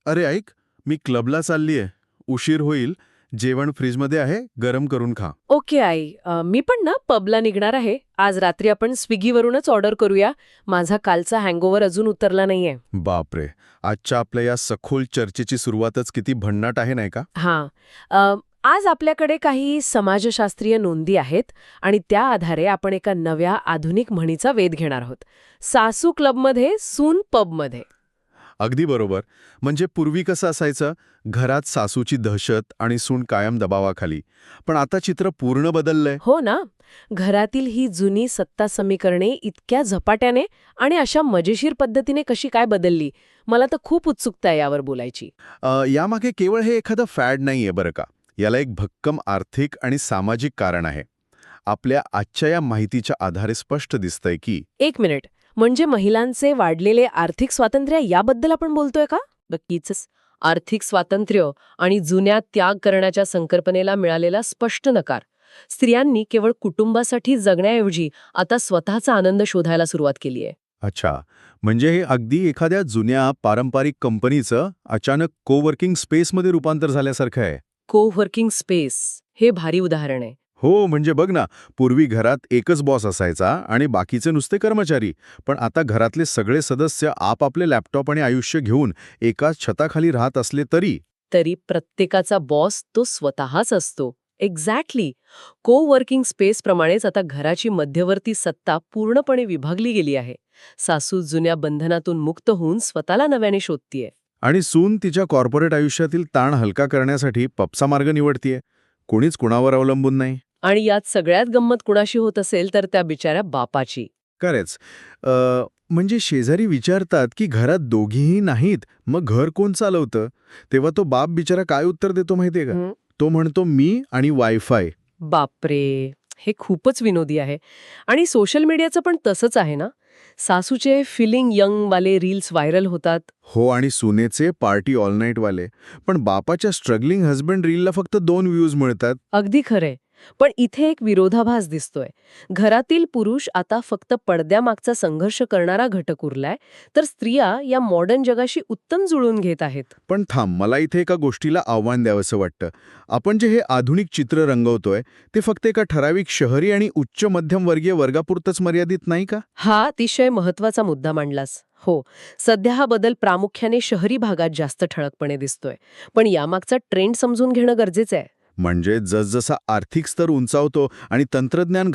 अरे ऐक, मी क्लबला चाललीये. उशीर होईल. जेवण फ्रीजमध्ये आहे, गरम करून खा. ओके आई, मी पण ना पबला निघणार आहे. आज रात्री आपण स्विगीवरूनच ऑर्डर करूया. माझा कालचा हँगओव्हर अजून उतरला नाहीये. बापरे, आजच्या आपल्या या सखोल चर्चेची सुरुवातच किती भन्नाट आहे नाही का? हां. आज आपल्याकडे काही समाजशास्त्रीय नोंदी आहेत आणि त्या आधारे आपण एका नव्या आधुनिक म्हणीचा वेध घेणार आहोत. सासू क्लबमध्ये, सून पबमध्ये. अगदी बरोबर. म्हणजे पूर्वी कसं असायचं, घरात सासूची दहशत आणि सून कायम दबावाखाली. पण आता चित्र पूर्ण बदललंय. हो ना. घरातील ही जुनी सत्ता समीकरणे इतक्या झपाट्याने आणि अशा मजेशीर पद्धतीने कशी काय बदलली, मला तर खूप उत्सुकता आहे यावर बोलायची. यामागे केवळ हे एखादं फॅड नाहीये बरं का. याला एक भक्कम आर्थिक आणि सामाजिक कारण आहे. आपल्या आजच्या या माहितीच्या आधारे स्पष्ट दिसतंय की एक मिनिट. म्हणजे महिलांचे वाढलेले आर्थिक स्वातंत्र्य याबद्दल आपण बोलतोय का? नक्कीच. आर्थिक स्वातंत्र्य आणि जुन्या त्याग करण्याच्या संकल्पनेला मिळालेला स्पष्ट नकार. स्त्रियांनी केवळ कुटुंबासाठी जगण्याऐवजी आता स्वतःचा आनंद शोधायला सुरुवात केली आहे. अच्छा, म्हणजे हे अगदी एखाद्या जुन्या पारंपरिक कंपनीचं अचानक कोवर्किंग स्पेसमध्ये रूपांतर झाल्यासारखं आहे. को वर्किंग स्पेस हे भारी उदाहरण आहे. हो, म्हणजे बघ ना, पूर्वी घरात एकच बॉस असायचा आणि बाकीचे नुसते कर्मचारी. पण आता घरातले सगळे सदस्य आपापले लॅपटॉप आणि आयुष्य घेऊन एकाच छताखाली राहत असले तरी प्रत्येकाचा बॉस तो स्वतःच असतो. एक्झॅक्टली. को वर्किंग स्पेस प्रमाणेच आता घराची मध्यवर्ती सत्ता पूर्णपणे विभागली गेली आहे. सासू जुन्या बंधनातून मुक्त होऊन स्वतःला नव्याने शोधतीये. आणि सून तिच्या कॉर्पोरेट आयुष्यातील ताण हलका करण्यासाठी पपचा मार्ग निवडतीये. कोणीच कुणावर अवलंबून नाही. आणि यात सगळ्यात गंमत कुणाशी होत असेल तर त्या बिचाऱ्या बापाची. खरेच. अ, म्हणजे शेजारी विचारतात की घरात दोघीही नाहीत, मग घर कोण चालवतं? तेव्हा तो बाप बिचारा काय उत्तर देतो माहितीये का? हं, तो म्हणतो मी आणि वायफाय. बापरे. हे खूपच विनोदी आहे. आणि सोशल मीडियाचं पण तसंच आहे ना. सासूचे फिलिंग यंग वाले रील्स व्हायरल होतात. हो, आणि सुनेचे पार्टी ऑल नाईट वाले. पण बापाच्या स्ट्रगलिंग हस्बंड रीलला फक्त 2 व्ह्यूज मिळतात. अगदी खरंय. पण इथे एक विरोधाभास दिसतोय. घरातील पुरुष आता फक्त पडद्यामागचा संघर्ष करणारा घटक उरलाय, तर स्त्रिया या मॉडर्न जगाशी उत्तम जुळून घेत आहेत. पण थांब, मला इथे एका गोष्टीला आव्हान द्यावंसं वाटतं. आपण जे हे आधुनिक चित्र रंगवतोय, ते फक्त एका ठराविक शहरी आणि उच्च मध्यमवर्गीय वर्गापुरतंच मर्यादित नाही का? हा अतिशय महत्वाचा मुद्दा मांडलास. हो, सध्या हा बदल प्रामुख्याने शहरी भागात जास्त ठळकपणे दिसतोय. पण यामागचा ट्रेंड समजून घेणं गरजेचं आहे. म्हणजे जसजसा आर्थिक स्तर उंचावतो आणि तंत्रज्ञान